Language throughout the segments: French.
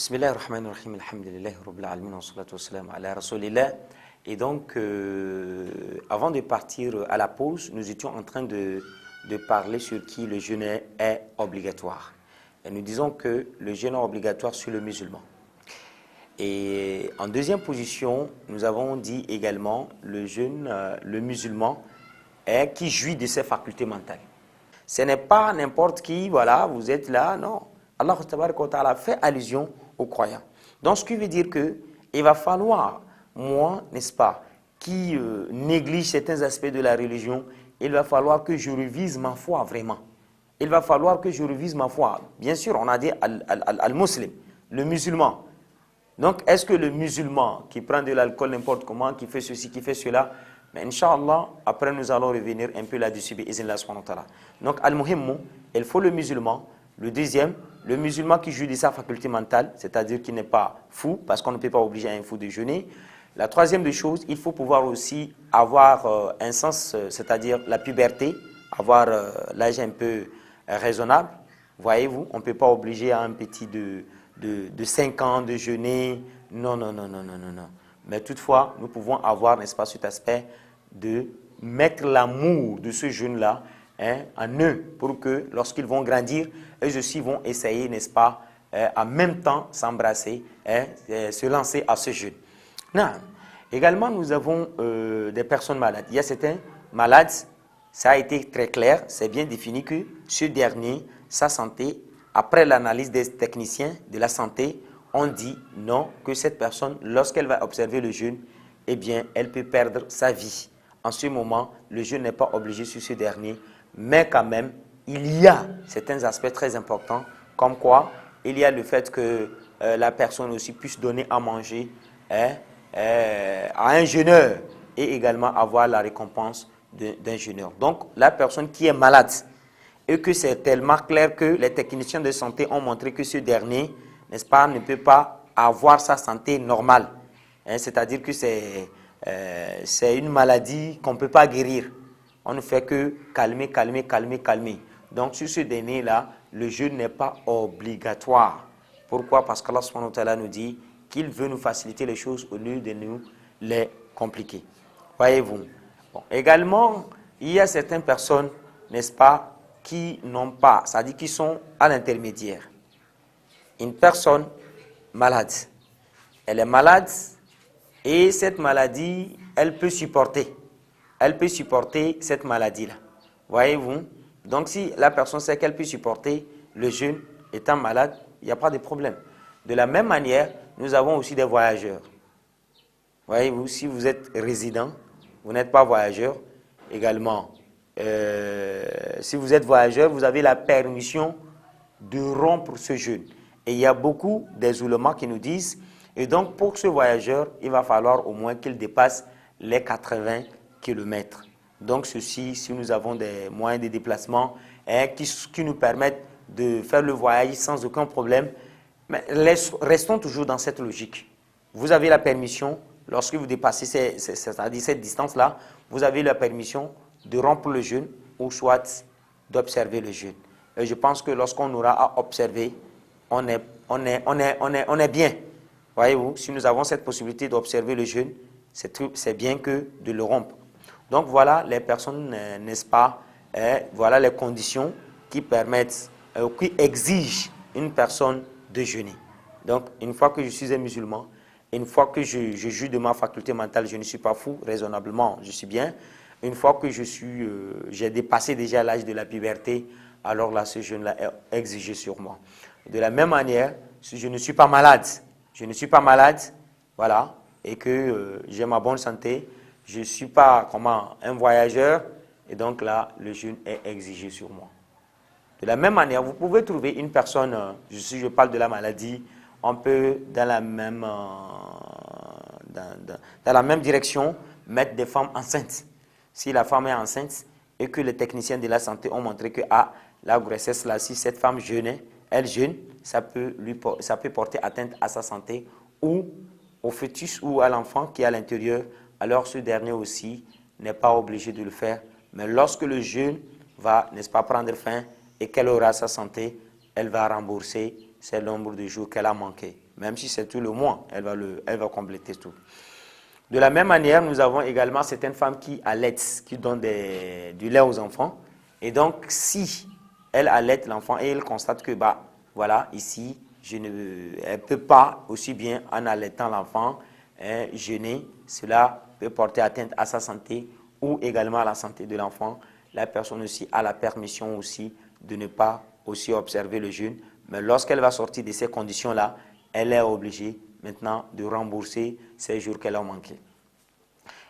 Bismillahirrahmanirrahim, alhamdulillahi rabbil alamin, wa salatu wa salam ala rasulillah. Et donc, avant de partir à la pause, nous étions en train de parler sur qui le jeûne est obligatoire. Et nous disons que le jeûne est obligatoire sur le musulman. Et en deuxième position, nous avons dit également le jeûne, le musulman, qui jouit de ses facultés mentales. Ce n'est pas n'importe qui, voilà, vous êtes là, non. Allah Ta'ala fait allusion aux croyants. Donc, ce qui veut dire qu'il va falloir, moi, n'est-ce pas, qui néglige certains aspects de la religion, il va falloir que je révise ma foi vraiment. Il va falloir que je révise ma foi. Bien sûr, on a dit al-muslim, le musulman. Donc, est-ce que le musulman qui prend de l'alcool n'importe comment, qui fait ceci, qui fait cela, mais Inch'Allah, après nous allons revenir un peu là-dessus, donc, al-muhimmu, il faut le musulman. Le deuxième, le musulman qui joue de sa faculté mentale, c'est-à-dire qui n'est pas fou, parce qu'on ne peut pas obliger un fou de jeûner. La troisième des choses, il faut pouvoir aussi avoir un sens, c'est-à-dire la puberté, avoir l'âge un peu raisonnable. Voyez-vous, on ne peut pas obliger un petit de 5 ans de jeûner. Non. Mais toutefois, nous pouvons avoir, n'est-ce pas, cet aspect de mettre l'amour de ce jeûne-là en eux, pour que lorsqu'ils vont grandir, eux aussi vont essayer, n'est-ce pas, en même temps s'embrasser, se lancer à ce jeûne. Non. Également, nous avons des personnes malades. Il y a certains malades, ça a été très clair, c'est bien défini que ce dernier, sa santé, après l'analyse des techniciens de la santé, on dit non, que cette personne, lorsqu'elle va observer le jeûne, eh bien, elle peut perdre sa vie. En ce moment, le jeûne n'est pas obligé sur ce dernier, mais quand même, il y a certains aspects très importants, comme quoi il y a le fait que la personne aussi puisse donner à manger à un jeûneur et également avoir la récompense d'un jeûneur. Donc, la personne qui est malade et que c'est tellement clair que les techniciens de santé ont montré que ce dernier, n'est-ce pas, ne peut pas avoir sa santé normale. C'est-à-dire que c'est une maladie qu'on ne peut pas guérir. On ne fait que calmer. Donc, sur ce dernier-là, le jeûne n'est pas obligatoire. Pourquoi? Parce qu'Allah subhanahu wa ta'ala nous dit qu'il veut nous faciliter les choses au lieu de nous les compliquer. Voyez-vous. Bon. Également, il y a certaines personnes, n'est-ce pas, qui n'ont pas, c'est-à-dire qui sont à l'intermédiaire. Une personne malade, elle est malade et cette maladie, elle peut supporter cette maladie-là. Voyez-vous? Donc, si la personne sait qu'elle peut supporter le jeûne étant malade, il n'y a pas de problème. De la même manière, nous avons aussi des voyageurs. Voyez-vous, si vous êtes résident, vous n'êtes pas voyageur, également, si vous êtes voyageur, vous avez la permission de rompre ce jeûne. Et il y a beaucoup des oulémas qui nous disent, et donc pour ce voyageur, il va falloir au moins qu'il dépasse les 80 km. Donc ceci, si nous avons des moyens de déplacement qui nous permettent de faire le voyage sans aucun problème, mais restons toujours dans cette logique. Vous avez la permission, lorsque vous dépassez c'est-à-dire cette distance-là, vous avez la permission de rompre le jeûne ou soit d'observer le jeûne. Et je pense que lorsqu'on aura à observer, on est bien. Voyez-vous, si nous avons cette possibilité d'observer le jeûne, c'est bien que de le rompre. Donc voilà les personnes, n'est-ce pas, voilà les conditions qui permettent, qui exigent une personne de jeûner. Donc une fois que je suis un musulman, une fois que je joue de ma faculté mentale, je ne suis pas fou, raisonnablement, je suis bien. Une fois que j'ai dépassé déjà l'âge de la puberté, alors là, ce jeûne-là est exigé sur moi. De la même manière, si je ne suis pas malade, voilà, et que j'ai ma bonne santé, je ne suis pas un voyageur, et donc là, le jeûne est exigé sur moi. De la même manière, vous pouvez trouver une personne, si je parle de la maladie, on peut, dans la même direction, mettre des femmes enceintes. Si la femme est enceinte et que les techniciens de la santé ont montré que la grossesse, là, si cette femme jeûne, elle jeûne, ça peut porter atteinte à sa santé ou au fœtus ou à l'enfant qui est à l'intérieur. Alors ce dernier aussi n'est pas obligé de le faire. Mais lorsque le jeûne va, n'est-ce pas, prendre fin et qu'elle aura sa santé, elle va rembourser c'est le nombre de jours qu'elle a manqué. Même si c'est tout le mois, elle va compléter tout. De la même manière, nous avons également certaines femmes qui allaitent, qui donnent du lait aux enfants. Et donc, si elle allaite l'enfant et elle constate que, voilà, ici, elle ne peut pas aussi bien en allaitant l'enfant jeûner, cela peut porter atteinte à sa santé ou également à la santé de l'enfant. La personne aussi a la permission aussi de ne pas aussi observer le jeûne. Mais lorsqu'elle va sortir de ces conditions-là, elle est obligée maintenant de rembourser ces jours qu'elle a manqués.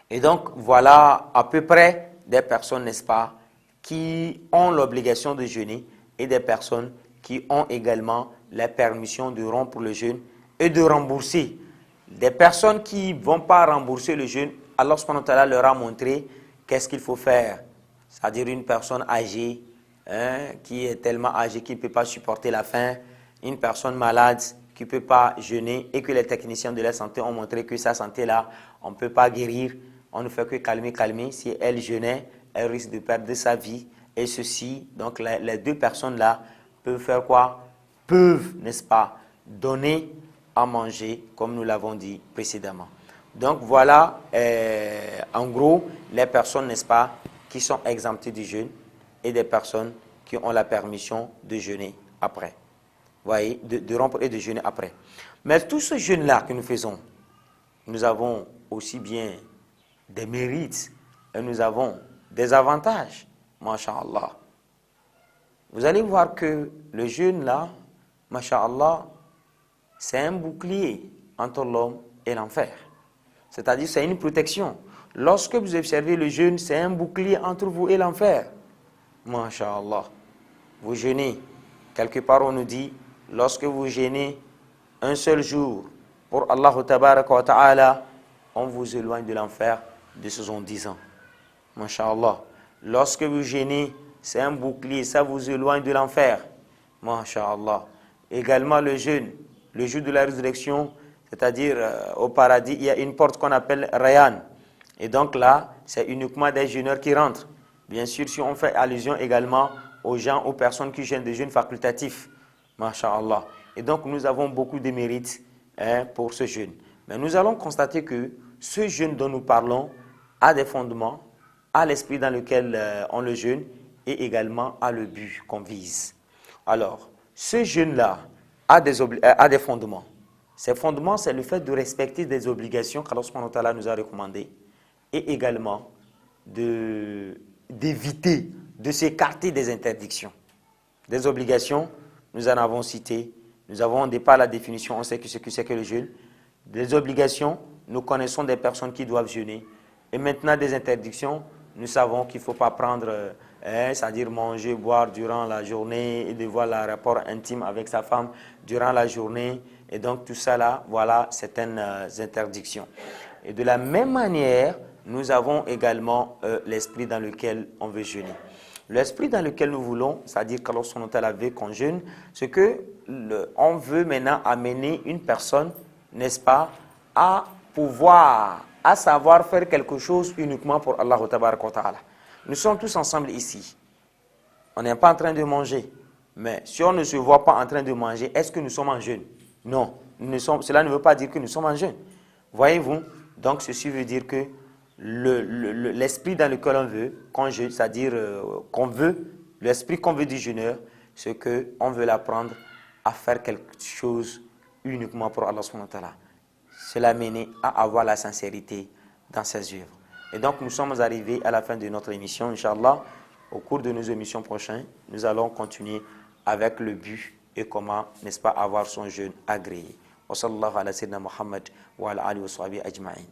Et donc, voilà à peu près des personnes, n'est-ce pas, qui ont l'obligation de jeûner et des personnes qui ont également la permission de rompre le jeûne et de rembourser. Des personnes qui ne vont pas rembourser le jeûne, Allah subhanahu wa ta'ala leur a montré qu'est-ce qu'il faut faire. C'est-à-dire une personne âgée, qui est tellement âgée qu'il ne peut pas supporter la faim, une personne malade qui ne peut pas jeûner et que les techniciens de la santé ont montré que sa santé-là, on ne peut pas guérir, on ne fait que calmer. Si elle jeûnait, elle risque de perdre sa vie. Et ceci, donc les deux personnes-là peuvent faire quoi? Peuvent, n'est-ce pas, donner à manger, comme nous l'avons dit précédemment. Donc voilà, en gros, les personnes, n'est-ce pas, qui sont exemptées du jeûne et des personnes qui ont la permission de jeûner après. Vous voyez, de rompre et de jeûner après. Mais tout ce jeûne-là que nous faisons, nous avons aussi bien des mérites et nous avons des avantages. Masha'Allah. Vous allez voir que le jeûne-là, Masha'Allah, c'est un bouclier entre l'homme et l'enfer. C'est-à-dire, c'est une protection. Lorsque vous observez le jeûne, c'est un bouclier entre vous et l'enfer. Masha'Allah. Vous jeûnez. Quelque part, on nous dit, lorsque vous jeûnez un seul jour pour Allah Tabaraka wa Ta'ala, on vous éloigne de l'enfer de 70 ans. Masha'Allah. Lorsque vous jeûnez, c'est un bouclier, ça vous éloigne de l'enfer. Masha'Allah. Également le jeûne, le jour de la résurrection, c'est-à-dire au paradis, il y a une porte qu'on appelle Rayyan. Et donc là, c'est uniquement des jeûneurs qui rentrent. Bien sûr, si on fait allusion également aux gens, aux personnes qui jeûnent des jeûnes facultatifs. Masha'Allah. Et donc, nous avons beaucoup de mérites pour ce jeûne. Mais nous allons constater que ce jeûne dont nous parlons a des fondements, a l'esprit dans lequel on le jeûne et également a le but qu'on vise. Alors, ce jeûne-là a des fondements. Ces fondements, c'est le fait de respecter des obligations qu'Allah subhanahu wa ta'ala nous a recommandées et également d'éviter, de s'écarter des interdictions. Des obligations, nous en avons cité, nous avons au départ la définition, on sait ce que c'est que le jeûne. Des obligations, nous connaissons des personnes qui doivent jeûner. Et maintenant, des interdictions, nous savons qu'il ne faut pas prendre, c'est-à-dire manger, boire durant la journée et devoir le rapport intime avec sa femme durant la journée. Et donc tout ça là, voilà certaines interdictions. Et de la même manière, nous avons également l'esprit dans lequel on veut jeûner. L'esprit dans lequel nous voulons, c'est-à-dire que lorsqu'on est à la veille qu'on jeûne, c'est qu'on veut maintenant amener une personne, n'est-ce pas, à pouvoir, à savoir faire quelque chose uniquement pour Allah Tabaraka wa Ta'ala. Nous sommes tous ensemble ici. On n'est pas en train de manger. Mais si on ne se voit pas en train de manger, est-ce que nous sommes en jeûne? Non. Cela ne veut pas dire que nous sommes en jeûne. Voyez-vous? Donc ceci veut dire que l'esprit dans lequel on veut, qu'on jeûne, c'est-à-dire qu'on veut, l'esprit qu'on veut du jeûneur, c'est qu'on veut l'apprendre à faire quelque chose uniquement pour Allah subhanahu wa ta'ala. Cela mène à avoir la sincérité dans ses œuvres. Et donc nous sommes arrivés à la fin de notre émission, Inch'Allah. Au cours de nos émissions prochaines, nous allons continuer avec le but et comment, n'est-ce pas, avoir son jeûne agréé. Wa sallallahu ala sayyidina Muhammad wa ala alihi wa sahbihi ajma'in.